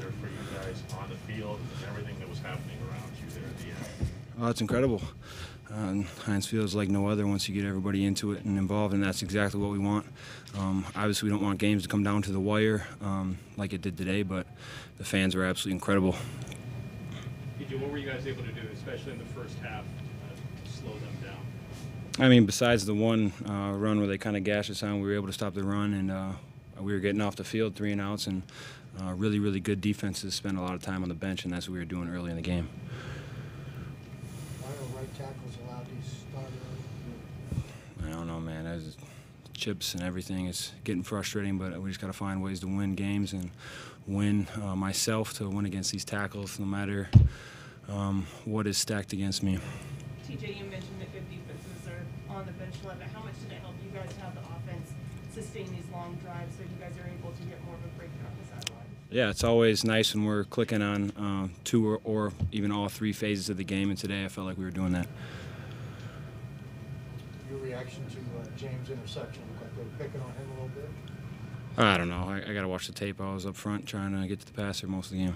there for you guys on the field and everything that was happening around you there at the end? Oh, it's incredible. Heinz Field is like no other once you get everybody into it and involved, and that's exactly what we want. Obviously, we don't want games to come down to the wire like it did today, but the fans were absolutely incredible. TJ, what were you guys able to do, especially in the first half, to slow them down? I mean, besides the one run where they kind of gashed us on, we were able to stop the run, and we were getting off the field 3 and outs, and really, really good defenses spent a lot of time on the bench, and that's what we were doing early in the game. Why are right tackles allowed to start early? I don't know, man. There's chips and everything. It's getting frustrating, but we just got to find ways to win games and win myself to win against these tackles, no matter what is stacked against me. TJ, you mentioned that good defenses are on the bench level. How much did it help you guys have the offense sustain these long drives so you guys are able to get more of a breakthrough on the sideline? Yeah, it's always nice when we're clicking on 2 or even all 3 phases of the game, and today I felt like we were doing that. Your reaction to James' interception, looked like they were picking on him a little bit? I don't know. I got to watch the tape. I was up front trying to get to the passer most of the game.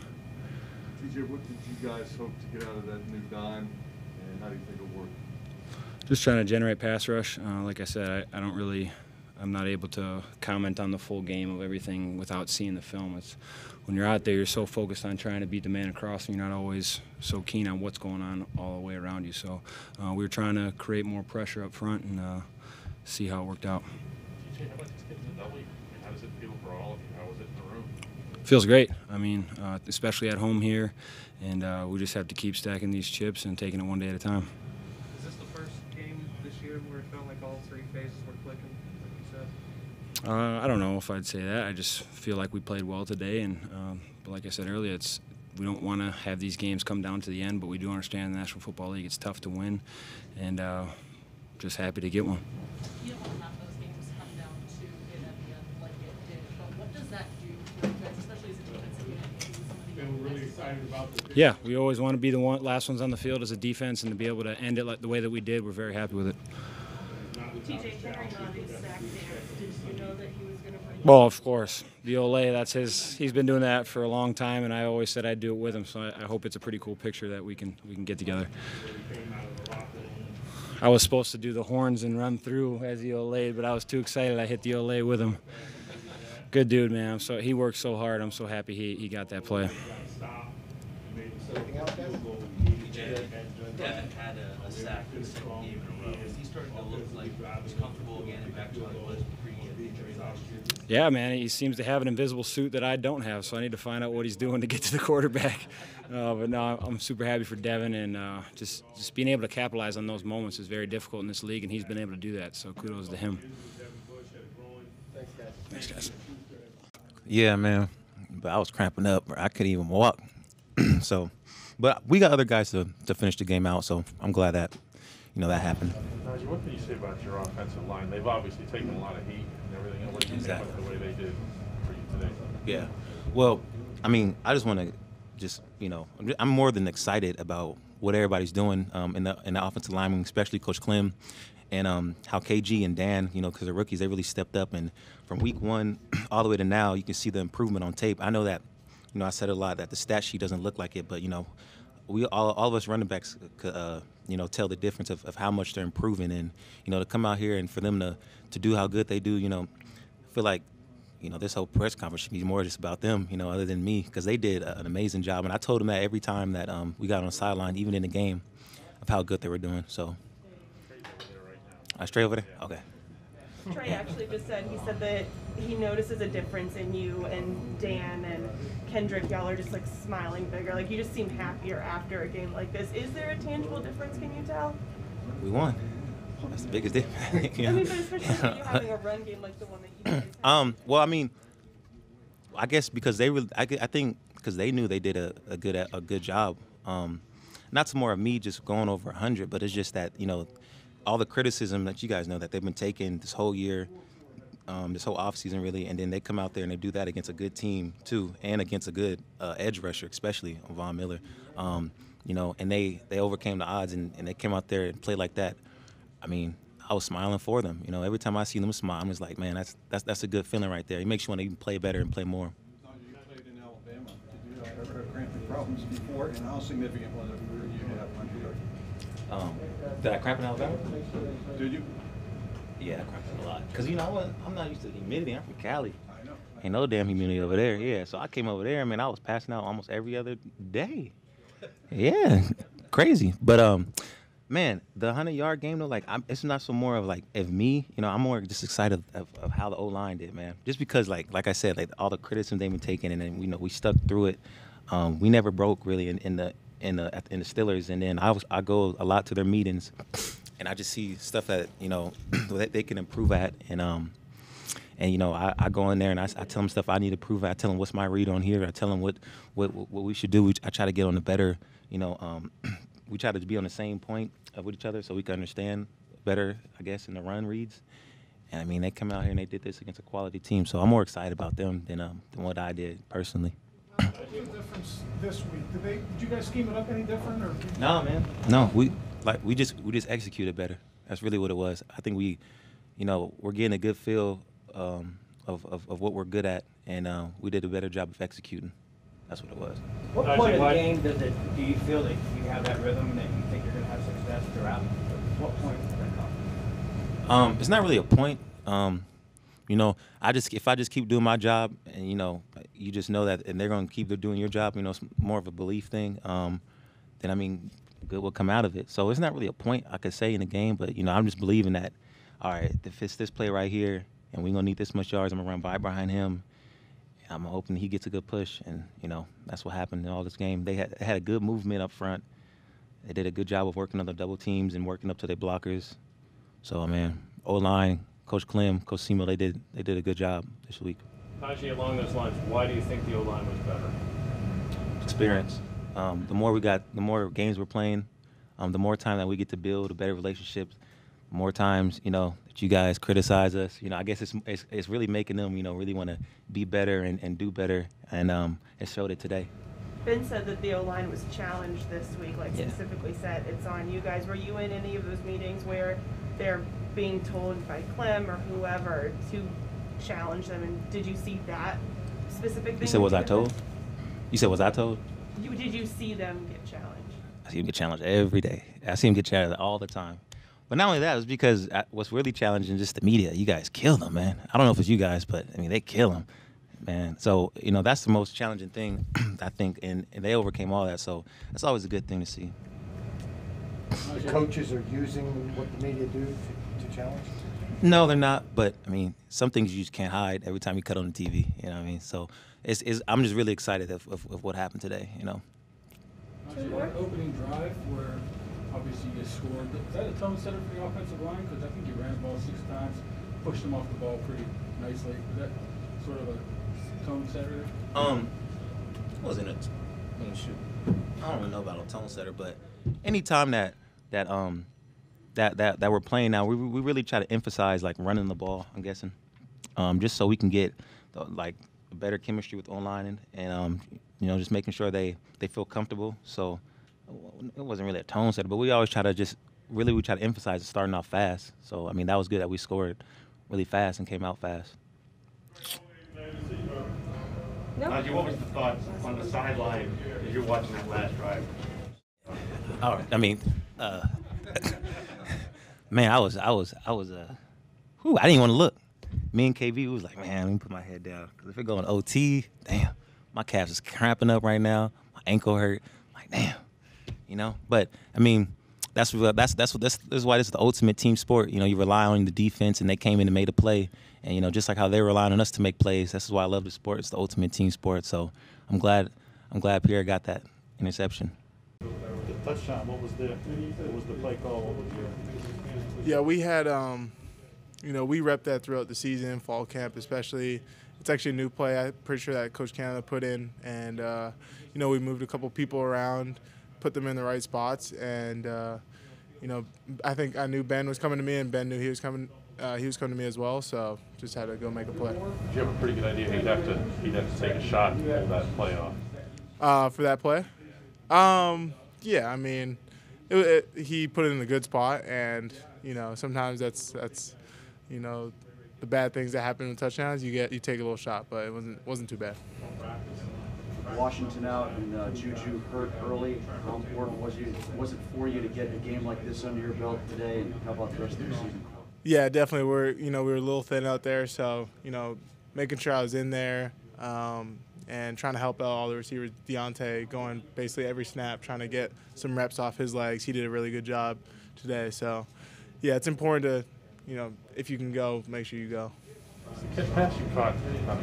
TJ, what did you guys hope to get out of that new dime, and how do you think it'll work? Just trying to generate pass rush. Like I said, I'm not able to comment on the full game of everything without seeing the film. It's when you're out there, you're so focused on trying to beat the man across, and you're not always so keen on what's going on all the way around you. So we were trying to create more pressure up front and see how it worked out. TJ, how about just getting the W? How does it feel for all of you? How was it in the room? Feels great. I mean, especially at home here, and we just have to keep stacking these chips and taking it one day at a time. Is this the first game this year where it felt like all 3 phases were clicking, like you said? I don't know if I'd say that. I just feel like we played well today, and but like I said earlier, we don't want to have these games come down to the end, but we do understand in the National Football League it's tough to win, and just happy to get one. You don't want to have those games come down to it at the end like it did, but what does that do for you guys, especially as a defensive unit? Been really excited about this. Yeah, we always want to be the last ones on the field as a defense, and to be able to end it like the way that we did, we're very happy with it. TJ, Henry Mondeaux sacked there. Did you know that he was going to bring? Well, of course, the Olay, that's his. He's been doing that for a long time, and I always said I'd do it with him. So I hope it's a pretty cool picture that we can get together. I was supposed to do the horns and run through as the Olay, but I was too excited. I hit the Olay with him. Good dude, man. He worked so hard. I'm so happy he got that play. Devin had a sack in the second game in a row. Is he starting to look like he's comfortable again and back to what he was pre-injury last year? Yeah, man, he seems to have an invisible suit that I don't have, so I need to find out what he's doing to get to the quarterback. But no, I'm super happy for Devin, and just being able to capitalize on those moments is very difficult in this league, and he's been able to do that, so kudos to him. Thanks, guys. Yeah, man, but I was cramping up. I couldn't even walk. But we got other guys to finish the game out, so I'm glad that, that happened. Najee, what can you say about your offensive line? They've obviously taken a lot of heat and everything. What do you think about the way they did for you today? Yeah. Well, I mean, I just want to I'm more than excited about what everybody's doing in the offensive line, especially Coach Clem, and how KG and Dan, because the rookies, they really stepped up. And from week 1 all the way to now, you can see the improvement on tape. I know that, I said a lot that the stat sheet doesn't look like it, but, we all of us running backs, tell the difference of how much they're improving. And, to come out here and for them to do how good they do, I feel like, this whole press conference should be more just about them, other than me, because they did an amazing job. And I told them that every time that we got on the sideline, even in the game, of how good they were doing. So, straight over there? Okay. Trey actually just said that he notices a difference in you and Dan and Kendrick. Y'all are just like smiling bigger. Like you just seem happier after a game like this. Is there a tangible difference? Can you tell? We won. That's the biggest difference. I mean, but especially you having a run game like the one that you guys had. Well, I mean, I guess because they really, I think because they knew they did a good job. Not more of me just going over 100, but it's just that all the criticism that you guys know that they've been taking this whole year, this whole offseason really, and then they come out there and they do that against a good team too, and against a good edge rusher, especially Von Miller, and they overcame the odds and they came out there and played like that. I mean, I was smiling for them. Every time I see them smile, I'm just like, man, that's a good feeling right there. It makes you want to even play better and play more. You played in Alabama. Did you problems before, and how significant was it for you to have Mondeaux? Did I cramp in Alabama? Did you? Yeah, I cramped a lot. Because, you know, I'm not used to the humidity. I'm from Cali. I know. Ain't no damn humidity over there. Yeah, so I came over there, man, I was passing out almost every other day. Yeah, crazy. But, man, the 100-yard game, though, like, it's not so more of, like, of me. You know, I'm more just excited of how the O-line did, man. Just because, like I said, like, all the criticism they've been taking, and then, you know, we stuck through it. We never broke, really, in the Steelers. And then I go a lot to their meetings, and I just see stuff that, you know, that they can improve at. And you know, I go in there and I tell them stuff I need to improve at. I tell them what's my read on here. I tell them what we should do. I try to get on the better, you know, we try to be on the same point with each other so we can understand better, I guess, in the run reads. And I mean, they come out here and they did this against a quality team, so I'm more excited about them than what I did personally. What's the difference this week? Did you guys scheme it up any different, or? No, man. No, we just executed better. That's really what it was. I think we, you know, we're getting a good feel of what we're good at, and we did a better job of executing. That's what it was. What point of the game do you feel that you have that rhythm that you think you're going to have success throughout? What point does that come? It's not really a point. You know, if I just keep doing my job, and you know, you just know that, and they're going to keep doing your job. You know, it's more of a belief thing. Then I mean, good will come out of it. So it's not really a point I could say in the game, but you know, I'm just believing that. All right, if it's this play right here, and we're gonna need this much yards, I'm gonna run behind him. I'm hoping he gets a good push, and you know, that's what happened in all this game. They had a good movement up front. They did a good job of working on the double teams and working up to their blockers. So, man, O-line, Coach Clem, Coach Simo, they did a good job this week. Najee, along those lines, why do you think the O-line was better? Experience. The more games we're playing, the more time that we get to build a better relationship. More times, you know, that you guys criticize us. You know, I guess it's really making them, you know, really want to be better and do better, and it showed it today. Ben said that the O-line was challenged this week, like specifically said it's on you guys. Were you in any of those meetings where they're being told by Clem or whoever to challenge them, and did you see that specific thing? You said, was I told? You said, was I told? Did you see them get challenged? I see them get challenged every day. I see them get challenged all the time. But not only that, it's because what's really challenging is just the media. You guys kill them, man. I don't know if it's you guys, but, I mean, they kill them, man. So, you know, that's the most challenging thing, I think, and they overcame all that. So that's always a good thing to see. The coaches are using what the media do to challenge? No, they're not. But, I mean, some things you just can't hide every time you cut on the TV. You know what I mean? So I'm just really excited of what happened today, you know. That opening drive where obviously you scored, is that a tone setter for the offensive line? Because I think you ran the ball 6 times, pushed them off the ball pretty nicely. Was that sort of a tone setter there? It wasn't I don't even know about a tone setter, but anytime that we're playing now, we really try to emphasize like running the ball, I'm guessing, just so we can get like better chemistry with O-line and you know, just making sure they feel comfortable. So it wasn't really a tone setter, but we always try to we try to emphasize starting off fast. So I mean, that was good that we scored really fast and came out fast. Najee, what was the thoughts on the sideline as you're watching that last drive? Oh, I mean, man, I didn't even want to look. Me and KB was like, man, let me put my head down, because if it go in OT, damn, my calves is cramping up right now. My ankle hurt. I'm like, damn, you know. But I mean, this is why this is the ultimate team sport. You know, you rely on the defense, and they came in and made a play. And you know, just like how they relying on us to make plays, this is why I love the sport. It's the ultimate team sport. So I'm glad Pierre got that interception. The touchdown. What was the play call? What was Yeah, we had you know, we rep that throughout the season, fall camp especially. It's actually a new play, I'm pretty sure, that Coach Canada put in. And, you know, we moved a couple people around, put them in the right spots. And, you know, I think I knew Ben was coming to me, and Ben knew he was coming to me as well. So just had to go make a play. Did you have a pretty good idea he'd have to take a shot and pull that play off? For that play? Yeah, I mean, he put it in a good spot. And, you know, sometimes that's you know, the bad things that happen in touchdowns, you take a little shot, but it wasn't too bad. Washington out and Juju hurt early. How important was it for you to get a game like this under your belt today, and how about the rest of the season? Yeah, definitely. We were a little thin out there, so making sure I was in there and trying to help out all the receivers. Deontay going basically every snap, trying to get some reps off his legs. He did a really good job today. So, yeah, it's important to, if you can go, make sure you go. The pass you caught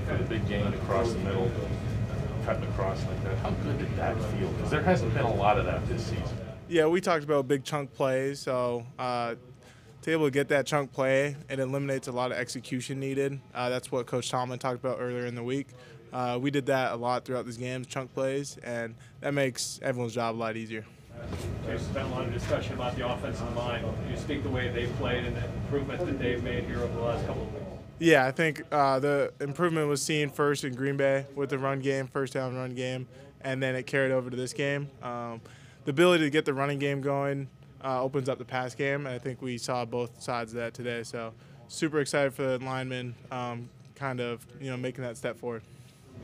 for the big gain across the middle, cutting across like that, how good did that feel? Because there hasn't been a lot of that this season. Yeah, we talked about big chunk plays, so to be able to get that chunk play, it eliminates a lot of execution needed. That's what Coach Tomlin talked about earlier in the week. We did that a lot throughout these games, chunk plays, and that makes everyone's job a lot easier. There's been a lot of discussion about the offensive line. Can you speak the way they've played and the improvements that they've made here over the last couple of weeks? Yeah, I think the improvement was seen first in Green Bay with the run game, first down run game, and then it carried over to this game. The ability to get the running game going opens up the pass game, and I think we saw both sides of that today. So super excited for the linemen making that step forward.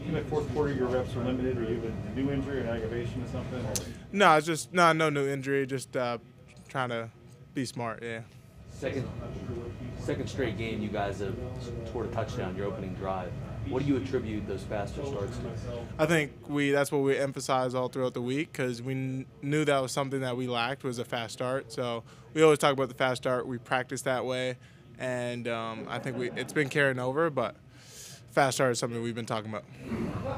In the fourth quarter, your reps are limited, or you have a new injury or an aggravation or something? No, it's just no new injury, just trying to be smart, yeah. Second straight game, you guys have scored a touchdown, your opening drive. What do you attribute those faster starts to? I think that's what we emphasized all throughout the week, because we knew that was something that we lacked, was a fast start. So we always talk about the fast start. We practice that way, and I think it's been carrying over, but fast start is something we've been talking about.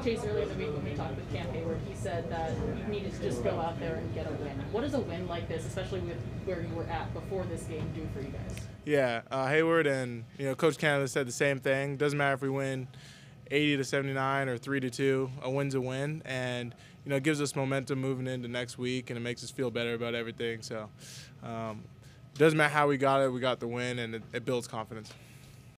Chase, earlier in the week when we talked with Cam Hayward, he said that you needed to just go out there and get a win. What does a win like this, especially with where you were at before this game, do for you guys? Yeah, Hayward and Coach Canada said the same thing. Doesn't matter if we win 80-79 or 3-2. A win's a win, and it gives us momentum moving into next week, and it makes us feel better about everything. So, doesn't matter how we got it. We got the win, and it builds confidence.